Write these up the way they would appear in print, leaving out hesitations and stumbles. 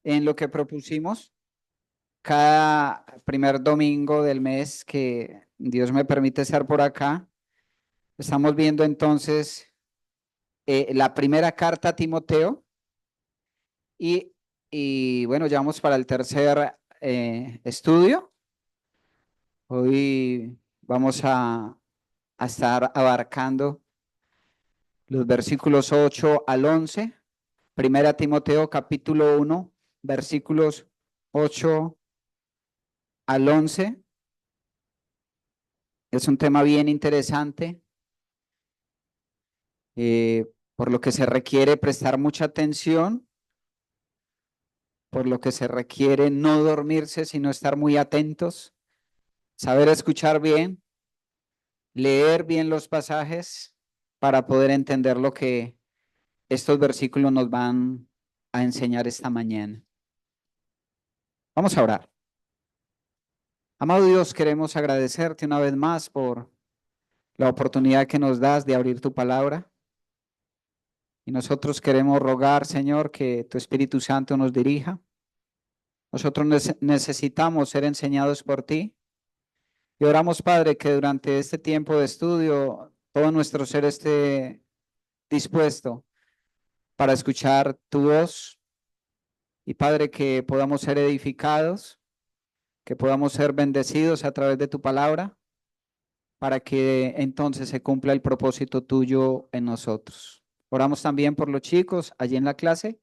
en lo que propusimos cada primer domingo del mes que Dios me permite estar por acá. Estamos viendo entonces la primera carta a Timoteo y, y bueno, ya vamos para el tercer estudio. Hoy vamos a estar abarcando los versículos 8 al 11. Primera Timoteo capítulo 1, versículos 8 al 11. Es un tema bien interesante, por lo que se requiere prestar mucha atención, por lo que se requiere no dormirse, sino estar muy atentos, saber escuchar bien, leer bien los pasajes para poder entender lo que estos versículos nos van a enseñar esta mañana. Vamos a orar. Amado Dios, queremos agradecerte una vez más por la oportunidad que nos das de abrir tu palabra. Y nosotros queremos rogar, Señor, que tu Espíritu Santo nos dirija. Nosotros necesitamos ser enseñados por ti. Y oramos, Padre, que durante este tiempo de estudio todo nuestro ser esté dispuesto para escuchar tu voz. Y Padre, que podamos ser edificados, que podamos ser bendecidos a través de tu palabra, para que entonces se cumpla el propósito tuyo en nosotros. Oramos también por los chicos allí en la clase.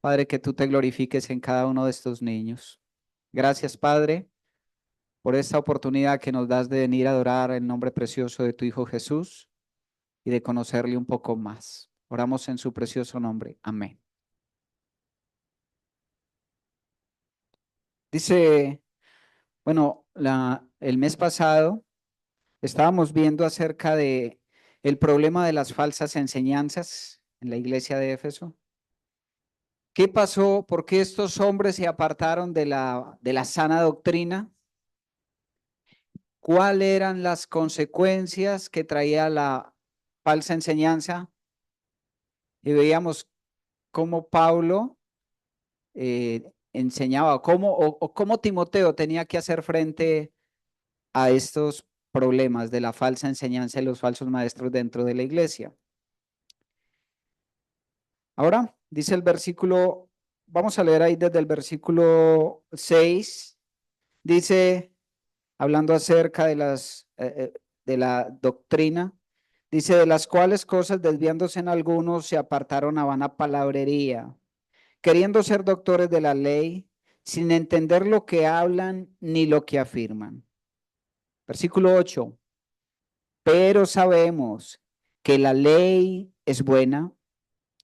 Padre, que tú te glorifiques en cada uno de estos niños. Gracias, Padre, por esta oportunidad que nos das de venir a adorar el nombre precioso de tu Hijo Jesús y de conocerle un poco más. Oramos en su precioso nombre. Amén. Dice, bueno, el mes pasado estábamos viendo acerca de el problema de las falsas enseñanzas en la iglesia de Éfeso. ¿Qué pasó? ¿Por qué estos hombres se apartaron de la sana doctrina? ¿Cuáles eran las consecuencias que traía la falsa enseñanza? Y veíamos cómo Pablo enseñaba, o cómo Timoteo tenía que hacer frente a estos problemas de la falsa enseñanza y los falsos maestros dentro de la iglesia. Ahora, dice el versículo, vamos a leer ahí desde el versículo 6, dice, hablando acerca de la doctrina, dice, de las cuales cosas desviándose en algunos se apartaron a vana palabrería, queriendo ser doctores de la ley, sin entender lo que hablan ni lo que afirman. Versículo 8, pero sabemos que la ley es buena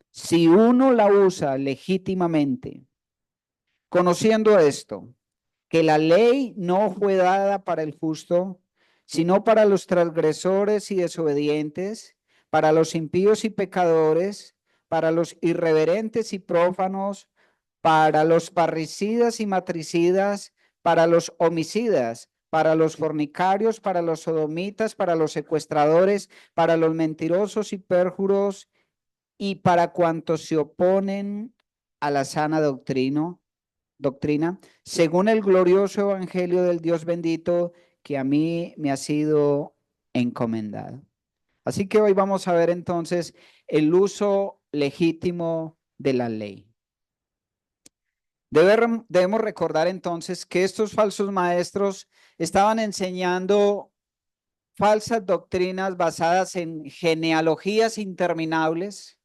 si uno la usa legítimamente, conociendo esto, que la ley no fue dada para el justo, sino para los transgresores y desobedientes, para los impíos y pecadores, para los irreverentes y prófanos, para los parricidas y matricidas, para los homicidas, para los fornicarios, para los sodomitas, para los secuestradores, para los mentirosos y pérjuros, y para cuantos se oponen a la sana doctrina, según el glorioso evangelio del Dios bendito que a mí me ha sido encomendado. Así que hoy vamos a ver entonces el uso legítimo de la ley. Debemos recordar entonces que estos falsos maestros estaban enseñando falsas doctrinas basadas en genealogías interminables.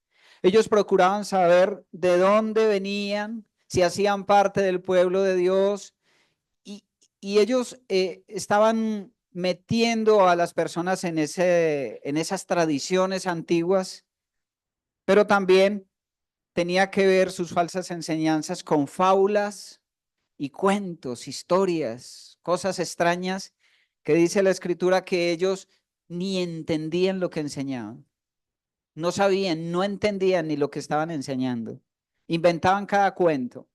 Ellos procuraban saber de dónde venían, si hacían parte del pueblo de Dios, y ellos estaban metiendo a las personas en esas tradiciones antiguas, pero también tenía que ver sus falsas enseñanzas con fábulas y cuentos, historias, cosas extrañas que dice la escritura que ellos ni entendían lo que enseñaban. No sabían, no entendían ni lo que estaban enseñando. Inventaban cada cuento.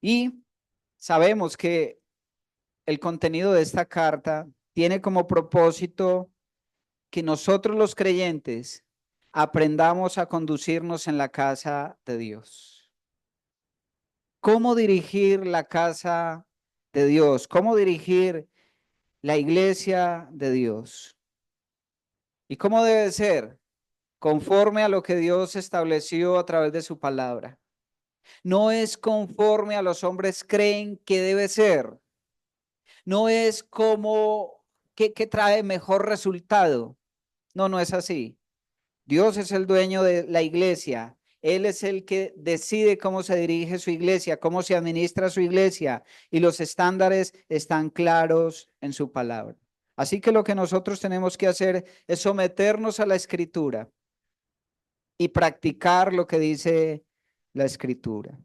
Y sabemos que el contenido de esta carta tiene como propósito que nosotros los creyentes aprendamos a conducirnos en la casa de Dios. ¿Cómo dirigir la casa de Dios? ¿Cómo dirigir la iglesia de Dios? ¿Y cómo debe ser? Conforme a lo que Dios estableció a través de su palabra. No es conforme a los hombres creen que debe ser. No es como que trae mejor resultado. No, no es así. Dios es el dueño de la iglesia. Él es el que decide cómo se dirige su iglesia, cómo se administra su iglesia, y los estándares están claros en su palabra. Así que lo que nosotros tenemos que hacer es someternos a la escritura y practicar lo que dice la escritura.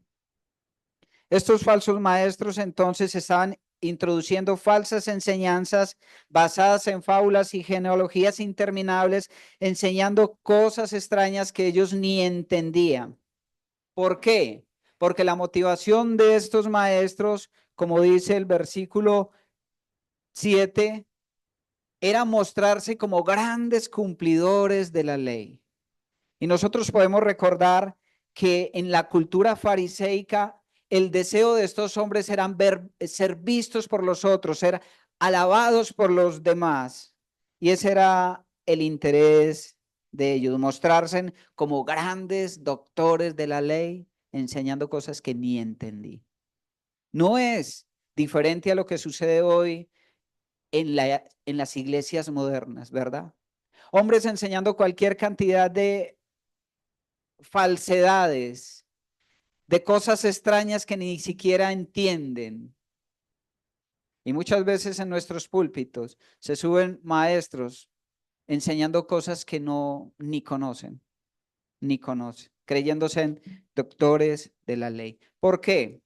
Estos falsos maestros entonces estaban introduciendo falsas enseñanzas basadas en fábulas y genealogías interminables, enseñando cosas extrañas que ellos ni entendían. ¿Por qué? Porque la motivación de estos maestros, como dice el versículo 7, era mostrarse como grandes cumplidores de la ley. Y nosotros podemos recordar que en la cultura fariseica el deseo de estos hombres era ser vistos por los otros, ser alabados por los demás. Y ese era el interés de ellos, mostrarse como grandes doctores de la ley, enseñando cosas que ni entendí. No es diferente a lo que sucede hoy en las iglesias modernas, ¿verdad? Hombres enseñando cualquier cantidad de falsedades, de cosas extrañas que ni siquiera entienden. Y muchas veces en nuestros púlpitos se suben maestros enseñando cosas que no ni conocen, creyéndose en doctores de la ley. ¿Por qué?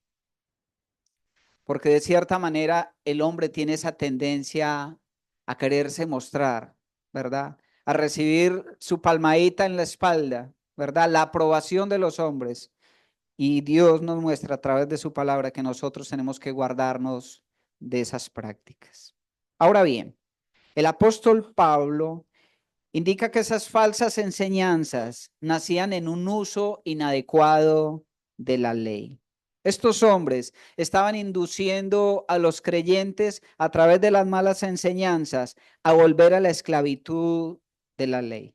Porque de cierta manera el hombre tiene esa tendencia a quererse mostrar, ¿verdad? A recibir su palmadita en la espalda, ¿verdad? La aprobación de los hombres. Y Dios nos muestra a través de su palabra que nosotros tenemos que guardarnos de esas prácticas. Ahora bien, el apóstol Pablo indica que esas falsas enseñanzas nacían en un uso inadecuado de la ley. Estos hombres estaban induciendo a los creyentes a través de las malas enseñanzas a volver a la esclavitud de la ley.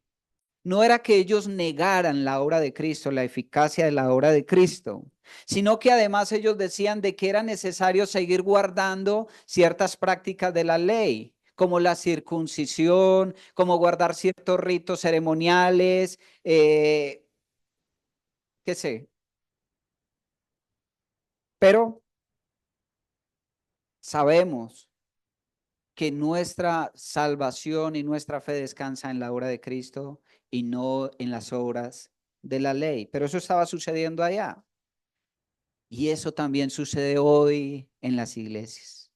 No era que ellos negaran la obra de Cristo, la eficacia de la obra de Cristo, sino que además ellos decían de que era necesario seguir guardando ciertas prácticas de la ley, como la circuncisión, como guardar ciertos ritos ceremoniales, qué sé. Pero sabemos que nuestra salvación y nuestra fe descansa en la obra de Cristo y no en las obras de la ley. Pero eso estaba sucediendo allá. Y eso también sucede hoy en las iglesias.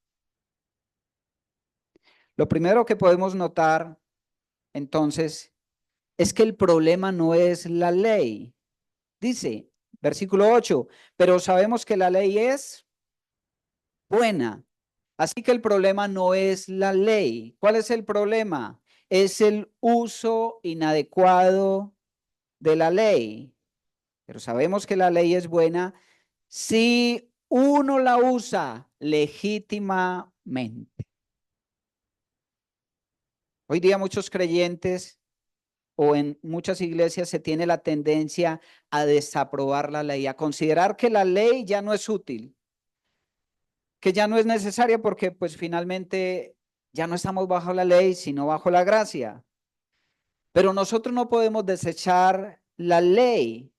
Lo primero que podemos notar, entonces, es que el problema no es la ley. Dice, versículo 8, pero sabemos que la ley es buena. Así que el problema no es la ley. ¿Cuál es el problema? Es el uso inadecuado de la ley. Pero sabemos que la ley es buena si uno la usa legítimamente. Hoy día muchos creyentes o en muchas iglesias se tiene la tendencia a desaprobar la ley, a considerar que la ley ya no es útil, que ya no es necesaria porque pues finalmente ya no estamos bajo la ley, sino bajo la gracia. Pero nosotros no podemos desechar la ley.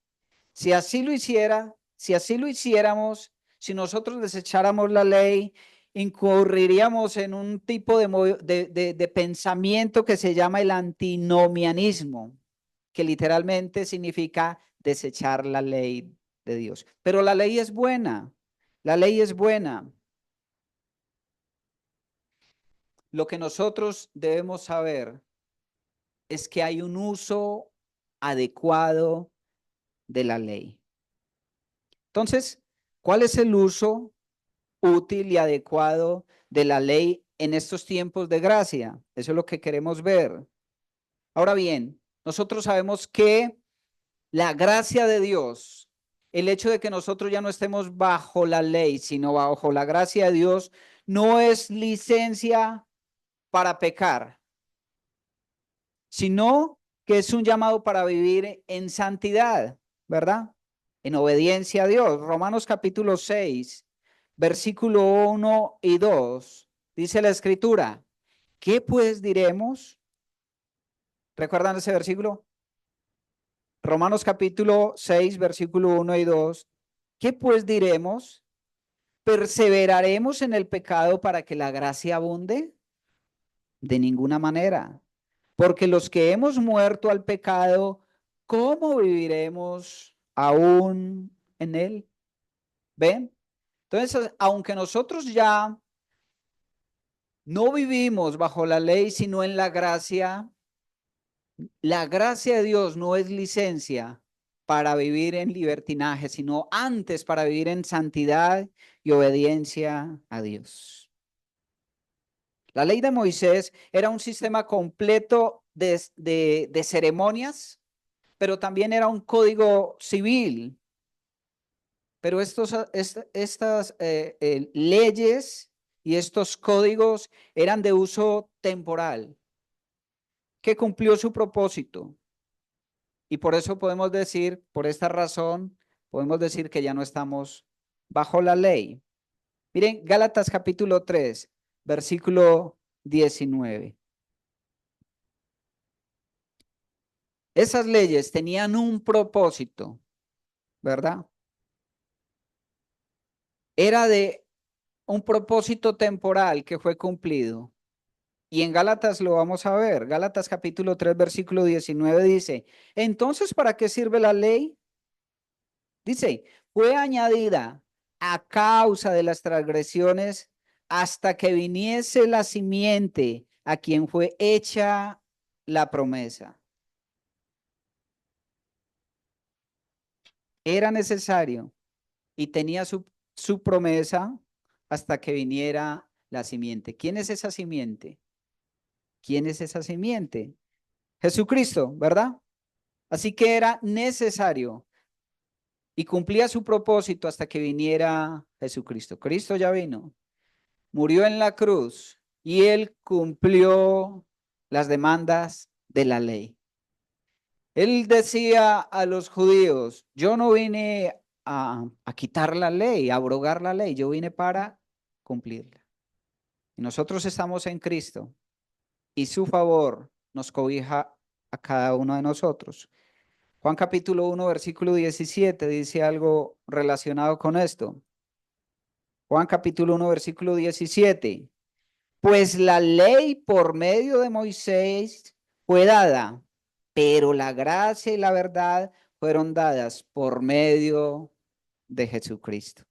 Si así lo hiciera, si así lo hiciéramos, si nosotros desecháramos la ley, incurriríamos en un tipo de pensamiento que se llama el antinomianismo, que literalmente significa desechar la ley de Dios. Pero la ley es buena, la ley es buena. Lo que nosotros debemos saber es que hay un uso adecuado de la ley. Entonces, ¿cuál es el uso útil y adecuado de la ley en estos tiempos de gracia? Eso es lo que queremos ver. Ahora bien, nosotros sabemos que la gracia de Dios, el hecho de que nosotros ya no estemos bajo la ley, sino bajo la gracia de Dios, no es licencia para pecar, sino que es un llamado para vivir en santidad, ¿verdad? En obediencia a Dios. Romanos capítulo 6, versículo 1 y 2, dice la escritura, ¿qué pues diremos? ¿Recuerdan ese versículo? Romanos capítulo 6, versículo 1 y 2. ¿Qué pues diremos? ¿Perseveraremos en el pecado para que la gracia abunde? De ninguna manera. Porque los que hemos muerto al pecado, ¿cómo viviremos aún en él? ¿Ven? Entonces, aunque nosotros ya no vivimos bajo la ley, sino en la gracia de Dios no es licencia para vivir en libertinaje, sino antes para vivir en santidad y obediencia a Dios. La ley de Moisés era un sistema completo de ceremonias, pero también era un código civil. Pero estas leyes y estos códigos eran de uso temporal, que cumplió su propósito. Y por eso podemos decir, por esta razón, podemos decir que ya no estamos bajo la ley. Miren, Gálatas capítulo 3, versículo 19. Esas leyes tenían un propósito, ¿verdad? Era de un propósito temporal que fue cumplido. Y en Gálatas lo vamos a ver. Gálatas capítulo 3, versículo 19 dice, entonces, ¿para qué sirve la ley? Dice, fue añadida a causa de las transgresiones hasta que viniese la simiente a quien fue hecha la promesa. Era necesario y tenía su promesa hasta que viniera la simiente. ¿Quién es esa simiente? ¿Quién es esa simiente? Jesucristo, ¿verdad? Así que era necesario y cumplía su propósito hasta que viniera Jesucristo. Cristo ya vino, murió en la cruz y él cumplió las demandas de la ley. Él decía a los judíos, yo no vine a quitar la ley, a abrogar la ley, yo vine para cumplirla. Y nosotros estamos en Cristo y su favor nos cobija a cada uno de nosotros. Juan capítulo 1, versículo 17 dice algo relacionado con esto. Juan capítulo 1, versículo 17. Pues la ley por medio de Moisés fue dada, pero la gracia y la verdad fueron dadas por medio de Jesucristo.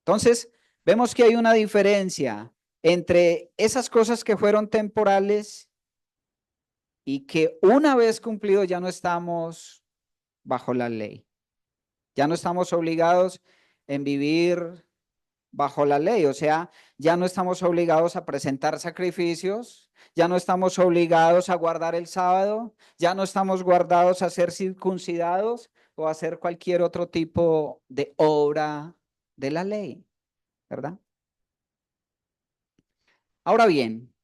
Entonces, vemos que hay una diferencia entre esas cosas que fueron temporales y que una vez cumplido ya no estamos bajo la ley. Ya no estamos obligados en vivir bajo la ley, o sea, ya no estamos obligados a presentar sacrificios, ya no estamos obligados a guardar el sábado, ya no estamos guardados a ser circuncidados o a hacer cualquier otro tipo de obra de la ley, ¿verdad? Ahora bien,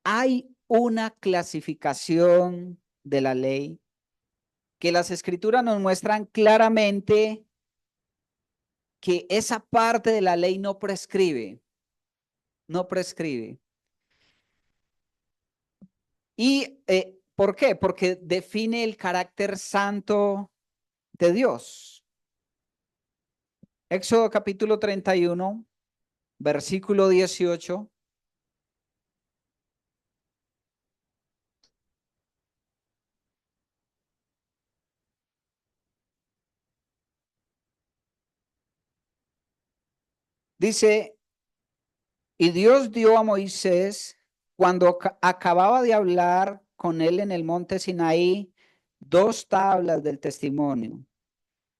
hay una clasificación de la ley que las escrituras nos muestran claramente que esa parte de la ley no prescribe, no prescribe. ¿Y por qué? Porque define el carácter santo de Dios. Éxodo capítulo 31, versículo 18. Dice, y Dios dio a Moisés, cuando acababa de hablar con él en el monte Sinaí, dos tablas del testimonio,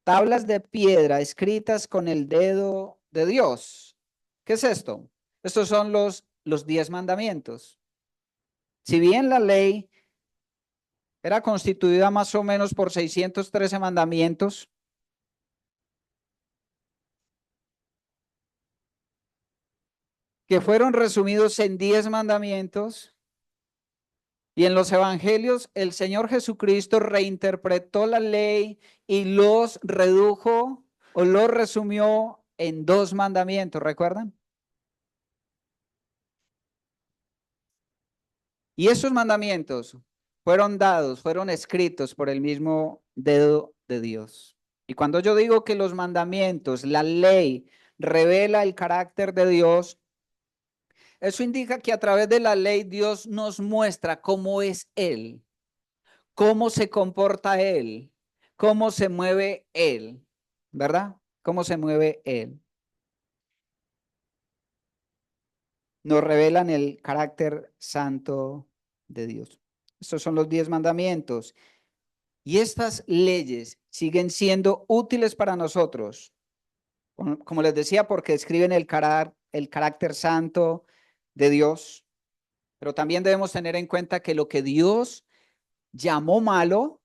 tablas de piedra escritas con el dedo de Dios. ¿Qué es esto? Estos son los 10 mandamientos. Si bien la ley Era constituida más o menos por 613 mandamientos, que fueron resumidos en 10 mandamientos. Y en los evangelios, el Señor Jesucristo reinterpretó la ley y los redujo o los resumió en 2 mandamientos, ¿recuerdan? Y esos mandamientos fueron dados, fueron escritos por el mismo dedo de Dios. Y cuando yo digo que los mandamientos, la ley, revela el carácter de Dios, eso indica que a través de la ley Dios nos muestra cómo es Él, cómo se comporta Él, cómo se mueve Él, ¿verdad? Cómo se mueve Él. Nos revelan el carácter santo de Dios. Estos son los 10 mandamientos. Y estas leyes siguen siendo útiles para nosotros, como les decía, porque describen el carácter santo de Dios, pero también debemos tener en cuenta que lo que Dios llamó malo,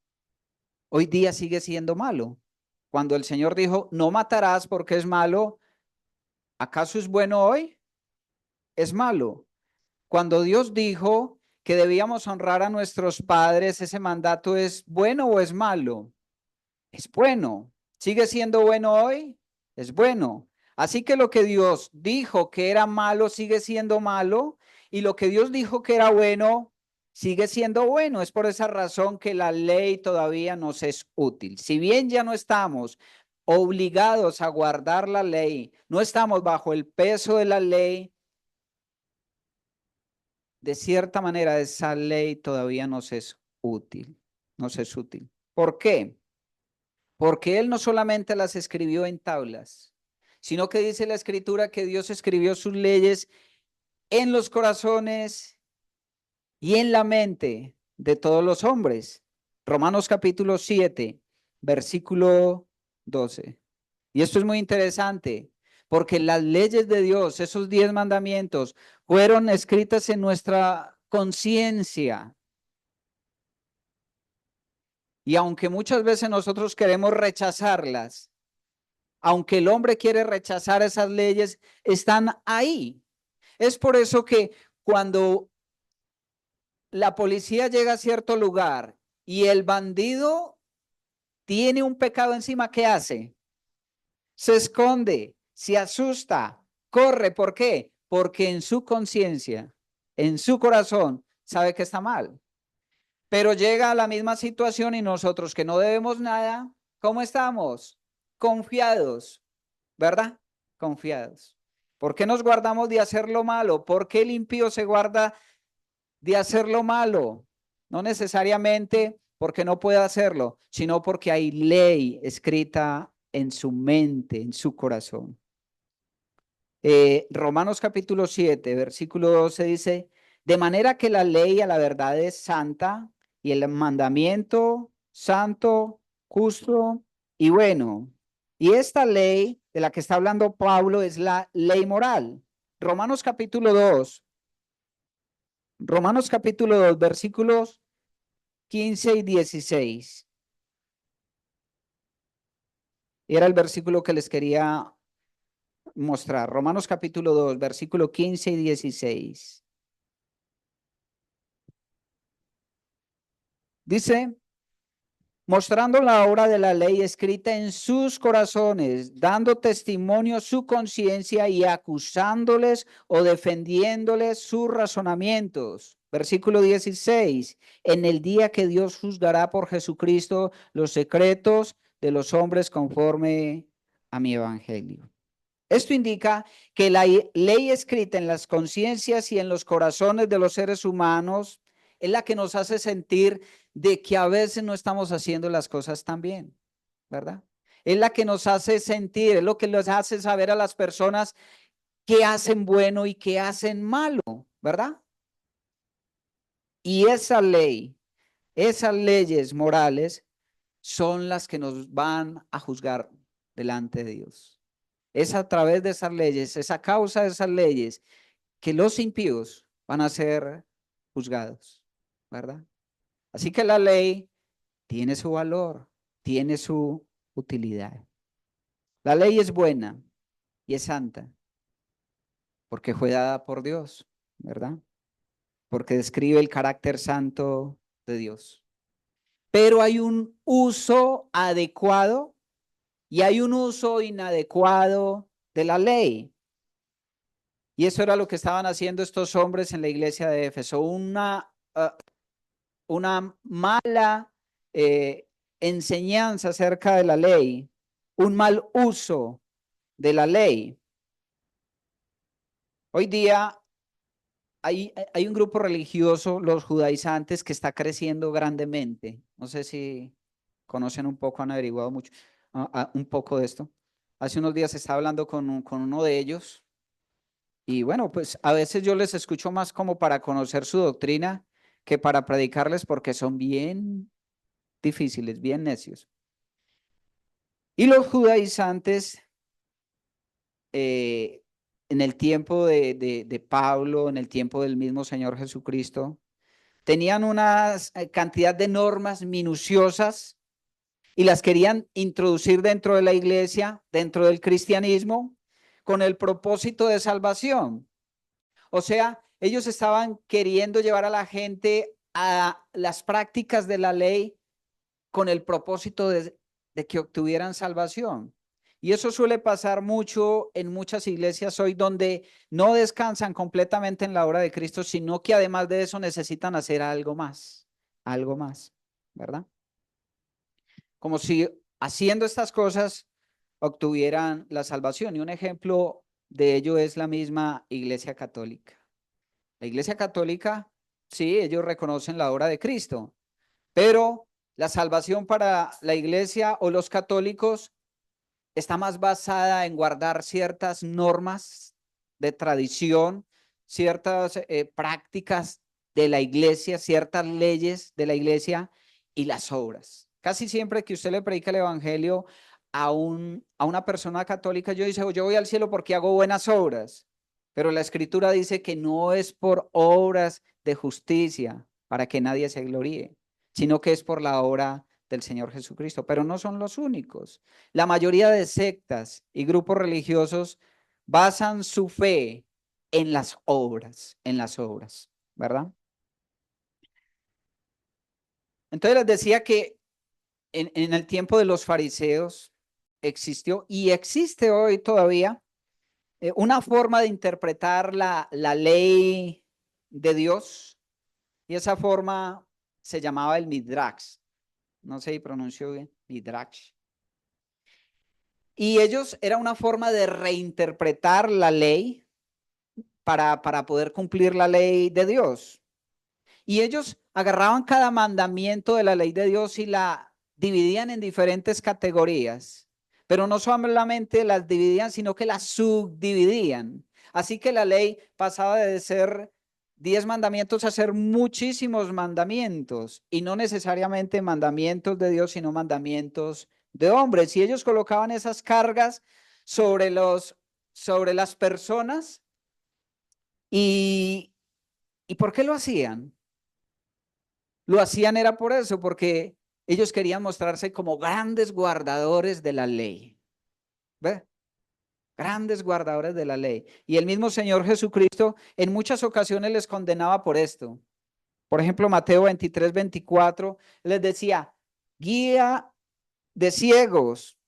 hoy día sigue siendo malo. Cuando el Señor dijo, no matarás porque es malo, ¿acaso es bueno hoy? Es malo. Cuando Dios dijo que debíamos honrar a nuestros padres, ¿ese mandato es bueno o es malo? Es bueno. ¿Sigue siendo bueno hoy? Es bueno. Así que lo que Dios dijo que era malo sigue siendo malo y lo que Dios dijo que era bueno sigue siendo bueno. Es por esa razón que la ley todavía nos es útil. Si bien ya no estamos obligados a guardar la ley, no estamos bajo el peso de la ley, de cierta manera esa ley todavía nos es útil. Nos es útil. ¿Por qué? Porque Él no solamente las escribió en tablas, sino que dice la Escritura que Dios escribió sus leyes en los corazones y en la mente de todos los hombres. Romanos capítulo 7, versículo 12. Y esto es muy interesante, porque las leyes de Dios, esos 10 mandamientos, fueron escritas en nuestra conciencia. Y aunque muchas veces nosotros queremos rechazarlas, aunque el hombre quiere rechazar esas leyes, están ahí. Es por eso que cuando la policía llega a cierto lugar y el bandido tiene un pecado encima, ¿qué hace? Se esconde, se asusta, corre. ¿Por qué? Porque en su conciencia, en su corazón, sabe que está mal. Pero llega a la misma situación y nosotros que no debemos nada, ¿cómo estamos? Confiados, ¿verdad? Confiados. ¿Por qué nos guardamos de hacer lo malo? ¿Por qué el impío se guarda de hacer lo malo? No necesariamente porque no puede hacerlo, sino porque hay ley escrita en su mente, en su corazón. Romanos capítulo 7, versículo 12 dice, de manera que la ley a la verdad es santa y el mandamiento santo, justo y bueno. Y esta ley de la que está hablando Pablo es la ley moral. Romanos capítulo 2, Romanos capítulo 2, versículos 15 y 16. Era el versículo que les quería mostrar. Romanos capítulo 2, versículo 15 y 16. Dice, mostrando la obra de la ley escrita en sus corazones, dando testimonio su conciencia y acusándoles o defendiéndoles sus razonamientos. Versículo 16, en el día que Dios juzgará por Jesucristo los secretos de los hombres conforme a mi evangelio. Esto indica que la ley escrita en las conciencias y en los corazones de los seres humanos es la que nos hace sentir de que a veces no estamos haciendo las cosas tan bien, ¿verdad? Es la que nos hace sentir, es lo que les hace saber a las personas qué hacen bueno y qué hacen malo, ¿verdad? Y esa ley, esas leyes morales son las que nos van a juzgar delante de Dios. Es a través de esas leyes, es a causa de esas leyes que los impíos van a ser juzgados, ¿verdad? Así que la ley tiene su valor, tiene su utilidad. La ley es buena y es santa porque fue dada por Dios, ¿verdad? Porque describe el carácter santo de Dios. Pero hay un uso adecuado y hay un uso inadecuado de la ley. Y eso era lo que estaban haciendo estos hombres en la iglesia de Éfeso, una mala enseñanza acerca de la ley, un mal uso de la ley. Hoy día hay un grupo religioso, los judaizantes, que está creciendo grandemente. No sé si conocen un poco, han averiguado mucho, un poco de esto. Hace unos días estaba hablando con uno de ellos y bueno, pues a veces yo les escucho más como para conocer su doctrina que para predicarles porque son bien difíciles, bien necios. Y los judaizantes, en el tiempo de Pablo, en el tiempo del mismo Señor Jesucristo, tenían una cantidad de normas minuciosas y las querían introducir dentro de la iglesia, dentro del cristianismo, con el propósito de salvación. O sea, ellos estaban queriendo llevar a la gente a las prácticas de la ley con el propósito de que obtuvieran salvación. Y eso suele pasar mucho en muchas iglesias hoy donde no descansan completamente en la obra de Cristo, sino que además de eso necesitan hacer algo más, ¿verdad? Como si haciendo estas cosas obtuvieran la salvación. Y un ejemplo de ello es la misma Iglesia Católica. La Iglesia Católica, sí, ellos reconocen la obra de Cristo, pero la salvación para la Iglesia o los católicos está más basada en guardar ciertas normas de tradición, ciertas prácticas de la iglesia, ciertas leyes de la iglesia y las obras. Casi siempre que usted le predica el evangelio a una persona católica, yo dice, yo voy al cielo porque hago buenas obras, pero la escritura dice que no es por obras de justicia para que nadie se gloríe, sino que es por la obra del Señor Jesucristo, pero no son los únicos. La mayoría de sectas y grupos religiosos basan su fe en las obras, ¿verdad? Entonces les decía que en el tiempo de los fariseos existió y existe hoy todavía una forma de interpretar la ley de Dios y esa forma se llamaba el Midrash. No sé si pronuncio bien, Midrash. Y ellos era una forma de reinterpretar la ley para poder cumplir la ley de Dios. Y ellos agarraban cada mandamiento de la ley de Dios y la dividían en diferentes categorías. Pero no solamente las dividían, sino que las subdividían. Así que la ley pasaba de ser 10 mandamientos a ser muchísimos mandamientos. Y no necesariamente mandamientos de Dios, sino mandamientos de hombres. Y ellos colocaban esas cargas sobre sobre las personas. ¿Y, ¿Y por qué lo hacían? Lo hacían era por eso, porque ellos querían mostrarse como grandes guardadores de la ley. ¿Ve? Grandes guardadores de la ley. Y el mismo Señor Jesucristo en muchas ocasiones les condenaba por esto. Por ejemplo, Mateo 23-24 les decía, guía de ciegos,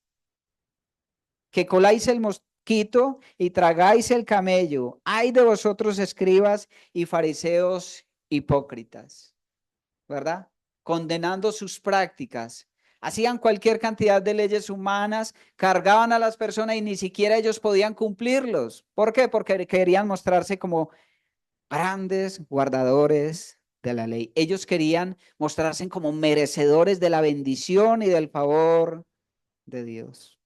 que coláis el mosquito y tragáis el camello. Ay de vosotros, escribas y fariseos hipócritas, ¿verdad? Condenando sus prácticas. Hacían cualquier cantidad de leyes humanas, cargaban a las personas y ni siquiera ellos podían cumplirlos. ¿Por qué? Porque querían mostrarse como grandes guardadores de la ley. Ellos querían mostrarse como merecedores de la bendición y del favor de Dios.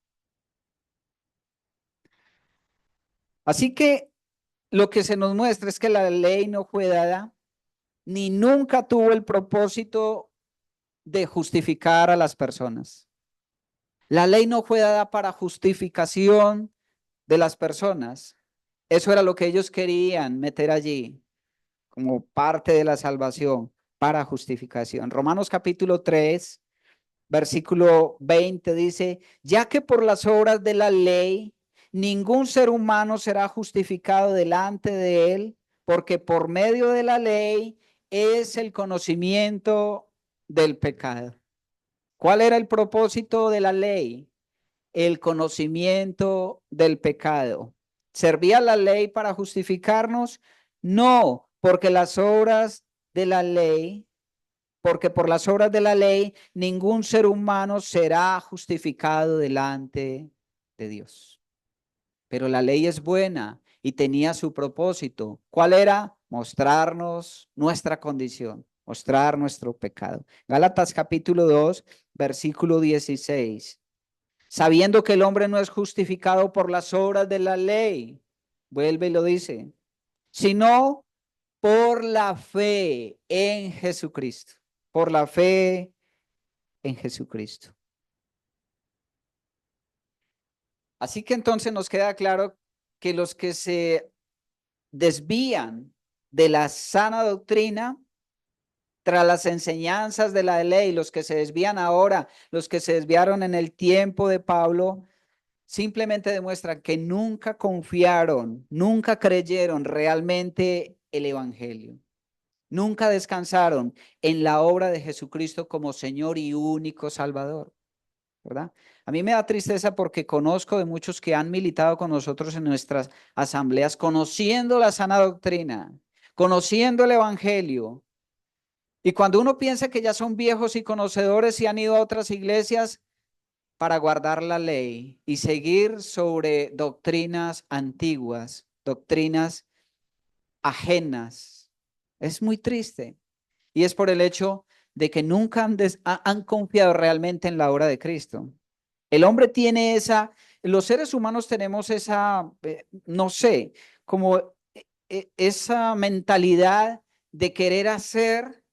Así que lo que se nos muestra es que la ley no fue dada ni nunca tuvo el propósito de justificar a las personas. La ley no fue dada para justificación de las personas. Eso era lo que ellos querían meter allí como parte de la salvación. para justificación. Romanos capítulo 3, versículo 20 dice, ya que por las obras de la ley ningún ser humano será justificado delante de él, porque por medio de la ley es el conocimiento del pecado. ¿Cuál era el propósito de la ley? El conocimiento del pecado. ¿Servía la ley para justificarnos? No, porque las obras de la ley, porque por las obras de la ley ningún ser humano será justificado delante de Dios. Pero la ley es buena y tenía su propósito. ¿Cuál era? Mostrarnos nuestra condición, mostrar nuestro pecado. Gálatas capítulo 2, versículo 16. Sabiendo que el hombre no es justificado por las obras de la ley, vuelve y lo dice, sino por la fe en Jesucristo, por la fe en Jesucristo. Así que entonces nos queda claro que los que se desvían de la sana doctrina tras las enseñanzas de la ley, los que se desvían ahora, los que se desviaron en el tiempo de Pablo, simplemente demuestran que nunca confiaron, nunca creyeron realmente el evangelio. Nunca descansaron en la obra de Jesucristo como Señor y único Salvador, ¿verdad? A mí me da tristeza porque conozco de muchos que han militado con nosotros en nuestras asambleas, conociendo la sana doctrina, conociendo el evangelio. Y cuando uno piensa que ya son viejos y conocedores y han ido a otras iglesias para guardar la ley y seguir sobre doctrinas antiguas, doctrinas ajenas, es muy triste. Y es por el hecho de que nunca han confiado realmente en la obra de Cristo. El hombre tiene los seres humanos tenemos esa, no sé, como esa mentalidad de querer hacer,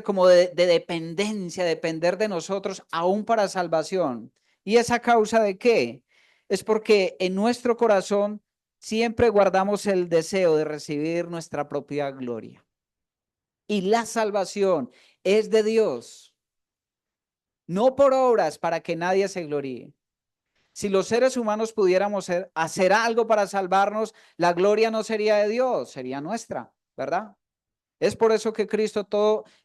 como de dependencia, depender de nosotros aún para salvación. ¿Y esa causa de qué? Es porque en nuestro corazón siempre guardamos el deseo de recibir nuestra propia gloria. Y la salvación es de Dios, no por obras para que nadie se gloríe. Si los seres humanos pudiéramos hacer algo para salvarnos, la gloria no sería de Dios, sería nuestra, ¿verdad? Es por eso que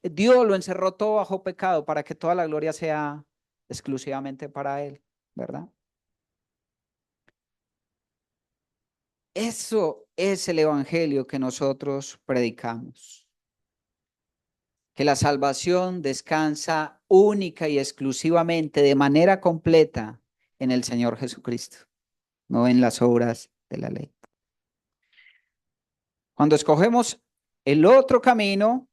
Dios lo encerró todo bajo pecado, para que toda la gloria sea exclusivamente para Él, ¿verdad? Eso es el evangelio que nosotros predicamos. Que la salvación descansa única y exclusivamente, de manera completa, en el Señor Jesucristo, no en las obras de la ley. Cuando escogemos el otro camino,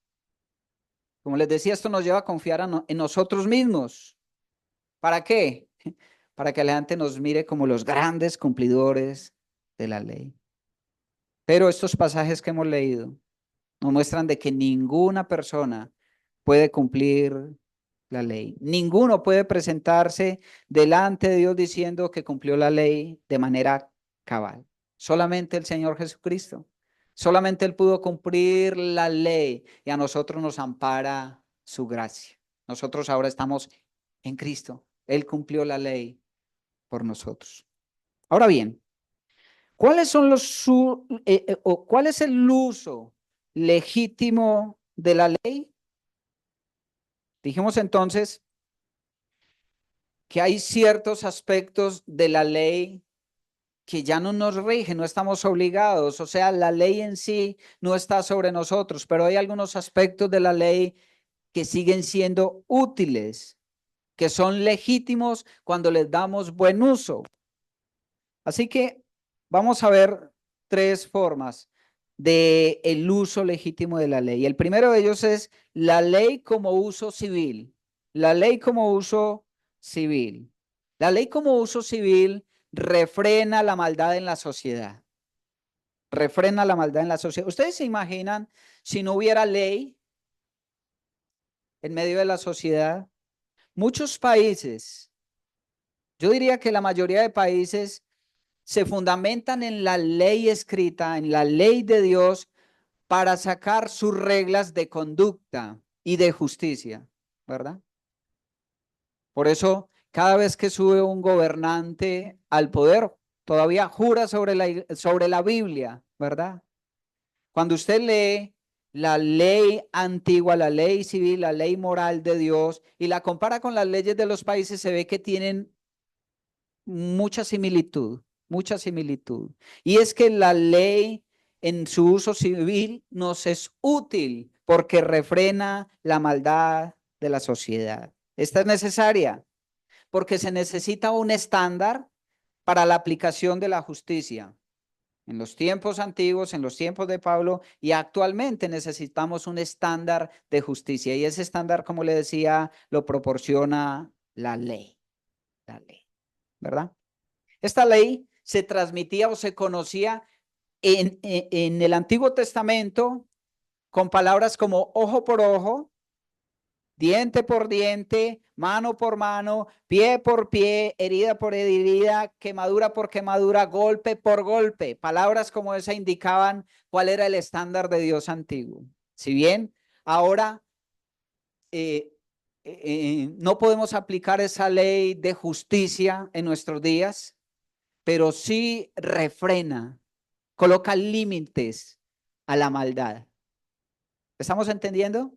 como les decía, esto nos lleva a confiar en nosotros mismos. ¿Para qué? Para que la gente nos mire como los grandes cumplidores de la ley. Pero estos pasajes que hemos leído nos muestran de que ninguna persona puede cumplir la ley. Ninguno puede presentarse delante de Dios diciendo que cumplió la ley de manera cabal. Solamente el Señor Jesucristo. Solamente Él pudo cumplir la ley y a nosotros nos ampara su gracia. Nosotros ahora estamos en Cristo. Él cumplió la ley por nosotros. Ahora bien, ¿cuáles son cuál es el uso legítimo de la ley? Dijimos entonces que hay ciertos aspectos de la ley que ya no nos rigen, no estamos obligados, o sea, la ley en sí no está sobre nosotros, pero hay algunos aspectos de la ley que siguen siendo útiles, que son legítimos cuando les damos buen uso. Así que vamos a ver tres formas de el uso legítimo de la ley. El primero de ellos es la ley como uso civil. La ley como uso civil. La ley como uso civil refrena la maldad en la sociedad. Refrena la maldad en la sociedad. ¿Ustedes se imaginan si no hubiera ley en medio de la sociedad? Muchos países, yo diría que la mayoría de países se fundamentan en la ley escrita, en la ley de Dios, para sacar sus reglas de conducta y de justicia, ¿verdad? Por eso, cada vez que sube un gobernante al poder, todavía jura sobre la Biblia, ¿verdad? Cuando usted lee la ley antigua, la ley civil, la ley moral de Dios y la compara con las leyes de los países, se ve que tienen mucha similitud, mucha similitud. Y es que la ley en su uso civil nos es útil porque refrena la maldad de la sociedad. Esta es necesaria porque se necesita un estándar para la aplicación de la justicia. En los tiempos antiguos, en los tiempos de Pablo y actualmente necesitamos un estándar de justicia. Y ese estándar, como le decía, lo proporciona la ley, ¿verdad? Esta ley se transmitía o se conocía en el Antiguo Testamento con palabras como ojo por ojo, diente por diente, mano por mano, pie por pie, herida por herida, quemadura por quemadura, golpe por golpe. Palabras como esa indicaban cuál era el estándar de Dios antiguo. Si bien ahora no podemos aplicar esa ley de justicia en nuestros días, pero sí refrena, coloca límites a la maldad. ¿Estamos entendiendo?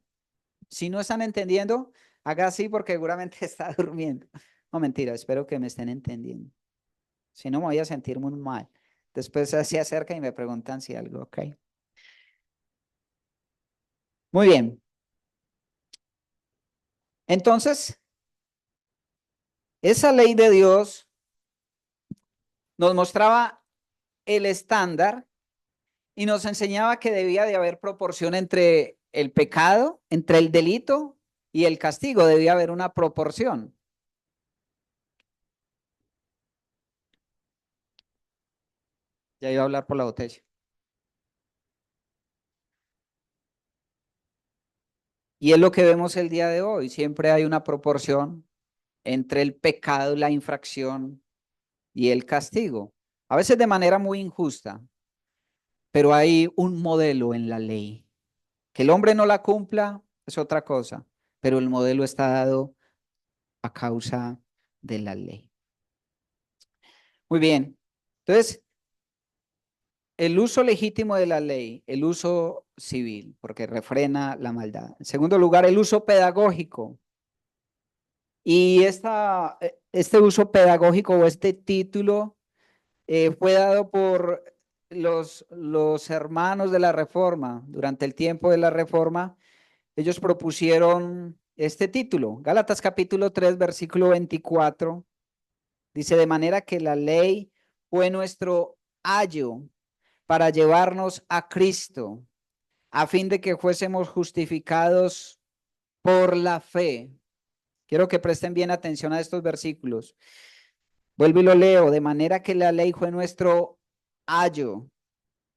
Si no están entendiendo, haga así porque seguramente está durmiendo. No, mentira, espero que me estén entendiendo. Si no, me voy a sentir muy mal. Después se acerca y me preguntan si algo, ok. Muy bien. Entonces, esa ley de Dios nos mostraba el estándar y nos enseñaba que debía de haber proporción entre el pecado, entre el delito y el castigo. Debía haber una proporción. Ya iba a hablar por la botella. Y es lo que vemos el día de hoy. Siempre hay una proporción entre el pecado, la infracción y el castigo. A veces de manera muy injusta, pero hay un modelo en la ley. Que el hombre no la cumpla es otra cosa, pero el modelo está dado a causa de la ley. Muy bien. Entonces, el uso legítimo de la ley, el uso civil, porque refrena la maldad. En segundo lugar, el uso pedagógico. Y este uso pedagógico o este título fue dado por los hermanos de la Reforma. Durante el tiempo de la Reforma, ellos propusieron este título. Gálatas capítulo 3, versículo 24. Dice, de manera que la ley fue nuestro ayo para llevarnos a Cristo, a fin de que fuésemos justificados por la fe. Quiero que presten bien atención a estos versículos. Vuelvo y lo leo, de manera que la ley fue nuestro ayo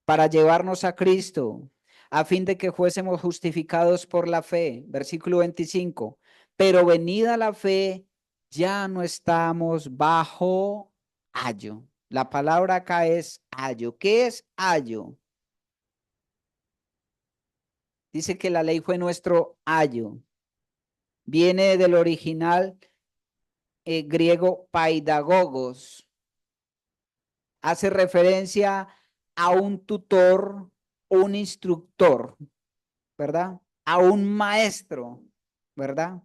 para llevarnos a Cristo, a fin de que fuésemos justificados por la fe. Versículo 25. Pero venida la fe, ya no estamos bajo ayo. La palabra acá es ayo. ¿Qué es ayo? Dice que la ley fue nuestro ayo. Viene del original griego paidagogos. Hace referencia a un tutor, un instructor, ¿verdad? A un maestro, ¿verdad?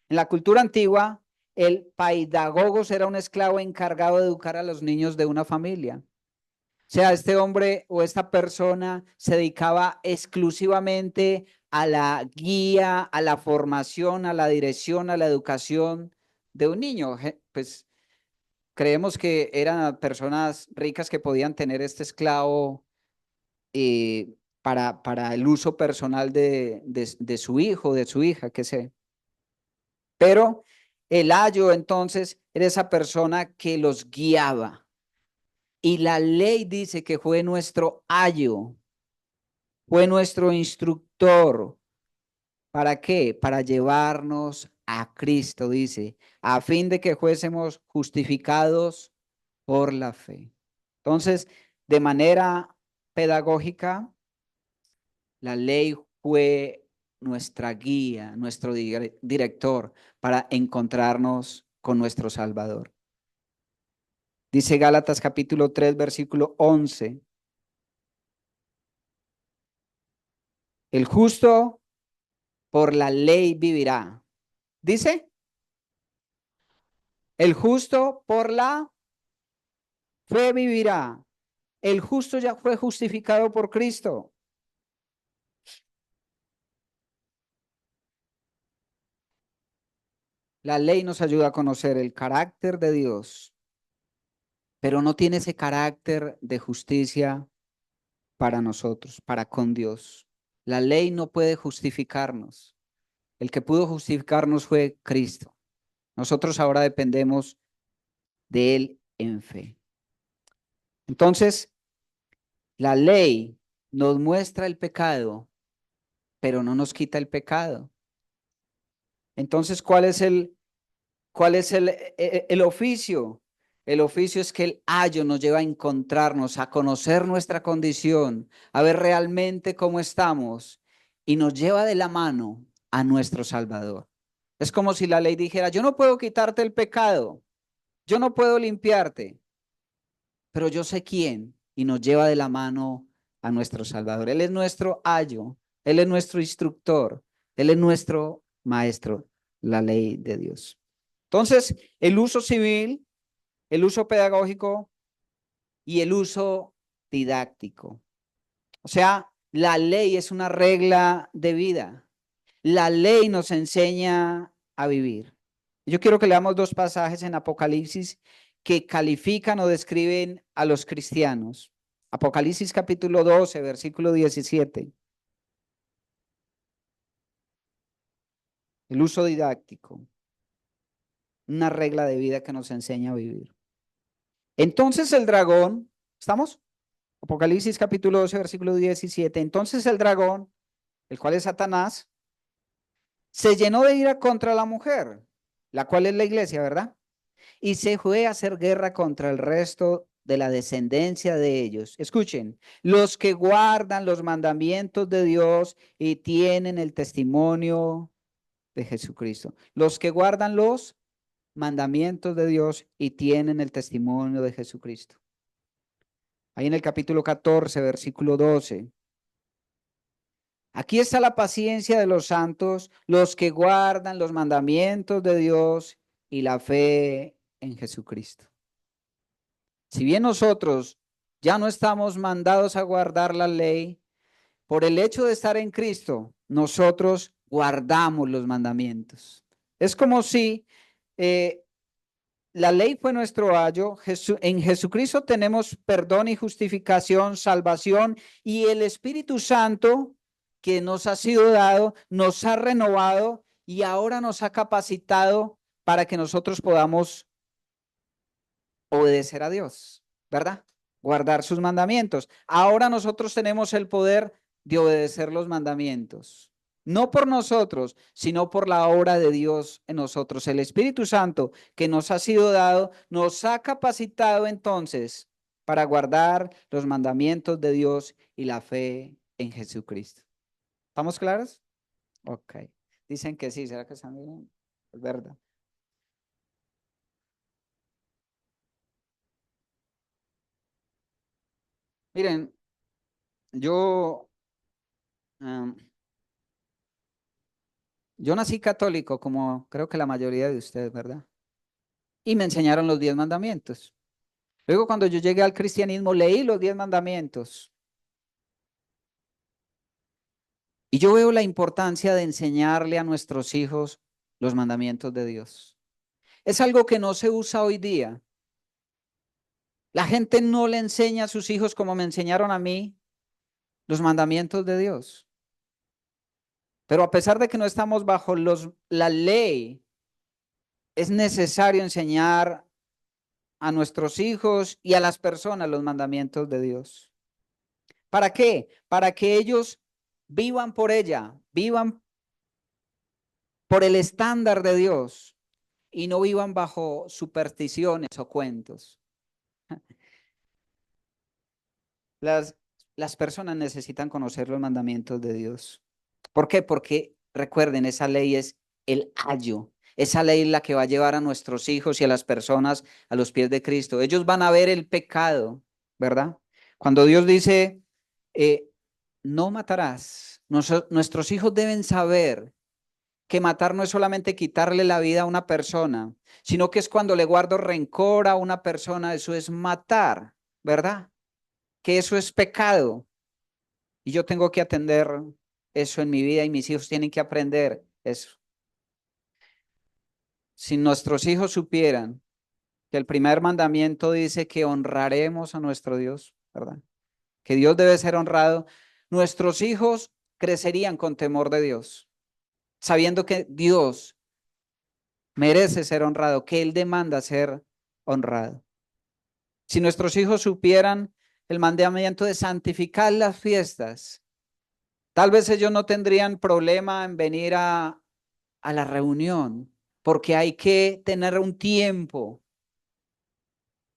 En la cultura antigua, el paidagogos era un esclavo encargado de educar a los niños de una familia. O sea, este hombre o esta persona se dedicaba exclusivamente a la guía, a la formación, a la dirección, a la educación de un niño. Pues creemos que eran personas ricas que podían tener este esclavo para el uso personal de su hijo, de su hija, qué sé. Pero el ayo entonces era esa persona que los guiaba. Y la ley dice que fue nuestro ayo, fue nuestro instructor. ¿Para qué? Para llevarnos a Cristo, dice, a fin de que fuésemos justificados por la fe. Entonces, de manera pedagógica, La ley fue nuestra guía, nuestro director para encontrarnos con nuestro Salvador. Dice Gálatas capítulo 3, versículo 11. El justo por la ley vivirá. Dice, el justo por la fe vivirá. El justo ya fue justificado por Cristo. La ley nos ayuda a conocer el carácter de Dios, pero no tiene ese carácter de justicia para nosotros, para con Dios. La ley no puede justificarnos. El que pudo justificarnos fue Cristo. Nosotros ahora dependemos de Él en fe. Entonces, la ley nos muestra el pecado, pero no nos quita el pecado. Entonces, cuál es el oficio? El oficio es que el ayo nos lleva a encontrarnos, a conocer nuestra condición, a ver realmente cómo estamos y nos lleva de la mano a nuestro Salvador. Es como si la ley dijera, yo no puedo quitarte el pecado, yo no puedo limpiarte, pero yo sé quién y nos lleva de la mano a nuestro Salvador. Él es nuestro ayo, Él es nuestro instructor, Él es nuestro maestro, la ley de Dios. Entonces, el uso civil, el uso pedagógico y el uso didáctico. O sea, la ley es una regla de vida. La ley nos enseña a vivir. Yo quiero que leamos dos pasajes en Apocalipsis que califican o describen a los cristianos. Apocalipsis capítulo 12, versículo 17. El uso didáctico, una regla de vida que nos enseña a vivir. Entonces el dragón, ¿estamos? Apocalipsis capítulo 12, versículo 17. Entonces el dragón, el cual es Satanás, se llenó de ira contra la mujer, la cual es la iglesia, ¿verdad? Y se fue a hacer guerra contra el resto de la descendencia de ellos. Escuchen, los que guardan los mandamientos de Dios y tienen el testimonio de Jesucristo. Los que guardan los mandamientos de Dios y tienen el testimonio de Jesucristo. Ahí en el capítulo 14, versículo 12. Aquí está la paciencia de los santos, los que guardan los mandamientos de Dios y la fe en Jesucristo. Si bien nosotros ya no estamos mandados a guardar la ley, por el hecho de estar en Cristo, nosotros guardamos los mandamientos. Es como si la ley fue nuestro ayo, en Jesucristo tenemos perdón y justificación, salvación, y el Espíritu Santo que nos ha sido dado, nos ha renovado y ahora nos ha capacitado para que nosotros podamos obedecer a Dios, ¿verdad? Guardar sus mandamientos. Ahora nosotros tenemos el poder de obedecer los mandamientos. No por nosotros, sino por la obra de Dios en nosotros. El Espíritu Santo que nos ha sido dado, nos ha capacitado entonces para guardar los mandamientos de Dios y la fe en Jesucristo. ¿Estamos claros? Ok. Dicen que sí, ¿será que están bien? Es verdad. Miren, yo, um, yo nací católico, como creo que la mayoría de ustedes, ¿verdad? Y me enseñaron los 10 mandamientos. Luego, cuando yo llegué al cristianismo, leí los 10 mandamientos. Y yo veo la importancia de enseñarle a nuestros hijos los mandamientos de Dios. Es algo que no se usa hoy día. La gente no le enseña a sus hijos como me enseñaron a mí los mandamientos de Dios. Pero a pesar de que no estamos bajo la ley, es necesario enseñar a nuestros hijos y a las personas los mandamientos de Dios. ¿Para qué? Para que ellos vivan por ella, vivan por el estándar de Dios y no vivan bajo supersticiones o cuentos. Las, las personas necesitan conocer los mandamientos de Dios. ¿Por qué? Porque recuerden, esa ley es el ayo. Esa ley es la que va a llevar a nuestros hijos y a las personas a los pies de Cristo. Ellos van a ver el pecado, ¿verdad? Cuando Dios dice, eh, no matarás, nuestros hijos deben saber que matar no es solamente quitarle la vida a una persona, sino que es cuando le guardo rencor a una persona, eso es matar, ¿verdad? Que eso es pecado. Y yo tengo que atender eso en mi vida y mis hijos tienen que aprender eso. Si nuestros hijos supieran que el primer mandamiento dice que honraremos a nuestro Dios, ¿verdad? Que Dios debe ser honrado, nuestros hijos crecerían con temor de Dios, sabiendo que Dios merece ser honrado, que Él demanda ser honrado. Si nuestros hijos supieran el mandamiento de santificar las fiestas, tal vez ellos no tendrían problema en venir a la reunión, porque hay que tener un tiempo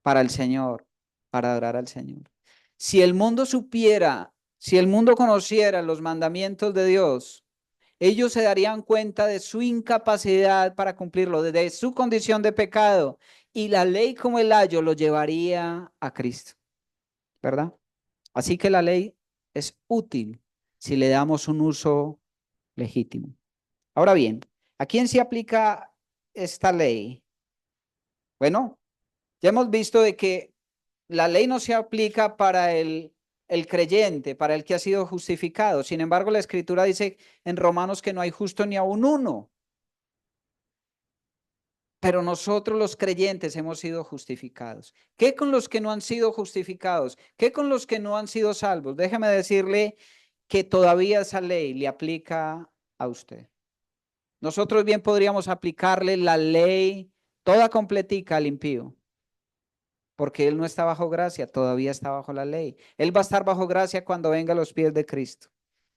para el Señor, para adorar al Señor. Si el mundo supiera, si el mundo conociera los mandamientos de Dios, ellos se darían cuenta de su incapacidad para cumplirlo, de su condición de pecado, y la ley como el ayo lo llevaría a Cristo, ¿verdad? Así que la ley es útil si le damos un uso legítimo. Ahora bien, ¿a quién se aplica esta ley? Bueno, ya hemos visto de que la ley no se aplica para el creyente, para el que ha sido justificado. Sin embargo, la Escritura dice en Romanos que no hay justo ni aun uno. Pero nosotros los creyentes hemos sido justificados. ¿Qué con los que no han sido justificados? ¿Qué con los que no han sido salvos? Déjeme decirle que todavía esa ley le aplica a usted. Nosotros bien podríamos aplicarle la ley toda completica al impío, porque él no está bajo gracia, todavía está bajo la ley. Él va a estar bajo gracia cuando venga a los pies de Cristo.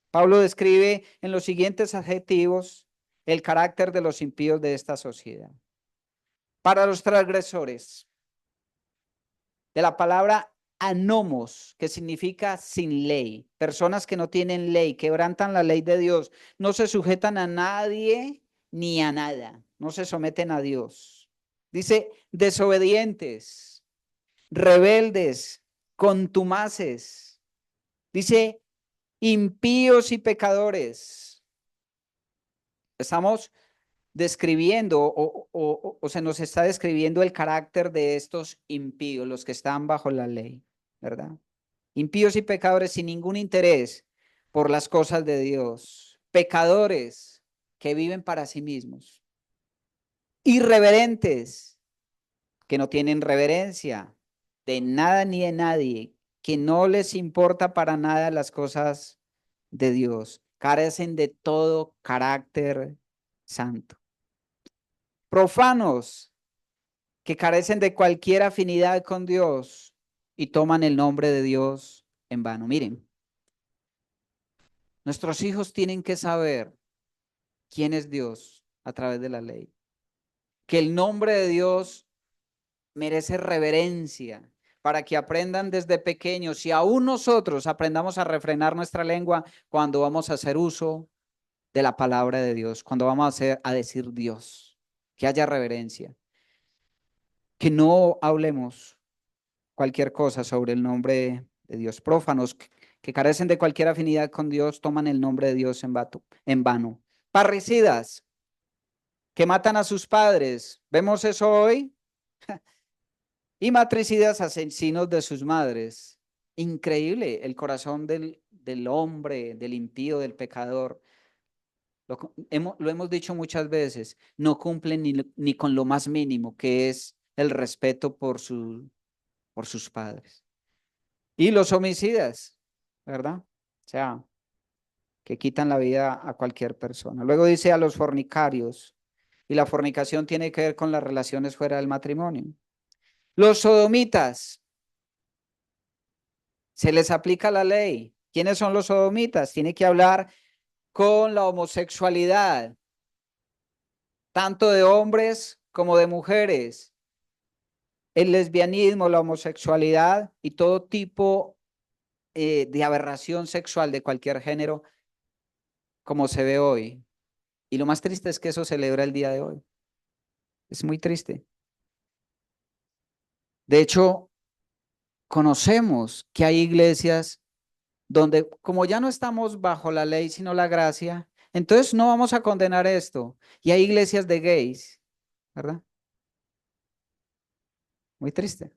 Pablo describe en los siguientes adjetivos el carácter de los impíos de esta sociedad. Para los transgresores, de la palabra anomos, que significa sin ley, personas que no tienen ley, quebrantan la ley de Dios, no se sujetan a nadie ni a nada, no se someten a Dios. Dice desobedientes, rebeldes, contumaces. Dice impíos y pecadores. Estamos describiendo o se nos está describiendo el carácter de estos impíos, los que están bajo la ley, ¿verdad? Impíos y pecadores sin ningún interés por las cosas de Dios, pecadores que viven para sí mismos, irreverentes que no tienen reverencia de nada ni de nadie, que no les importa para nada las cosas de Dios, carecen de todo carácter santo. Profanos que carecen de cualquier afinidad con Dios y toman el nombre de Dios en vano. Miren, nuestros hijos tienen que saber quién es Dios a través de la ley, que el nombre de Dios merece reverencia para que aprendan desde pequeños y aún nosotros aprendamos a refrenar nuestra lengua cuando vamos a hacer uso de la palabra de Dios, cuando vamos a decir Dios, que haya reverencia, que no hablemos cualquier cosa sobre el nombre de Dios. Prófanos que carecen de cualquier afinidad con Dios toman el nombre de Dios en vano. Parricidas que matan a sus padres. ¿Vemos eso hoy? Y matricidas asesinos de sus madres. Increíble el corazón del hombre, del impío, del pecador. Lo hemos dicho muchas veces, no cumplen ni con lo más mínimo, que es el respeto por sus padres. Y los homicidas, ¿verdad? O sea, que quitan la vida a cualquier persona. Luego dice a los fornicarios, y la fornicación tiene que ver con las relaciones fuera del matrimonio. Los sodomitas, se les aplica la ley. ¿Quiénes son los sodomitas? Tiene que hablar con la homosexualidad, tanto de hombres como de mujeres, el lesbianismo, la homosexualidad y todo tipo de aberración sexual de cualquier género como se ve hoy. Y lo más triste es que eso celebra el día de hoy. Es muy triste. De hecho, conocemos que hay iglesias donde, como ya no estamos bajo la ley, sino la gracia, entonces no vamos a condenar esto. Y hay iglesias de gays, ¿verdad? Muy triste.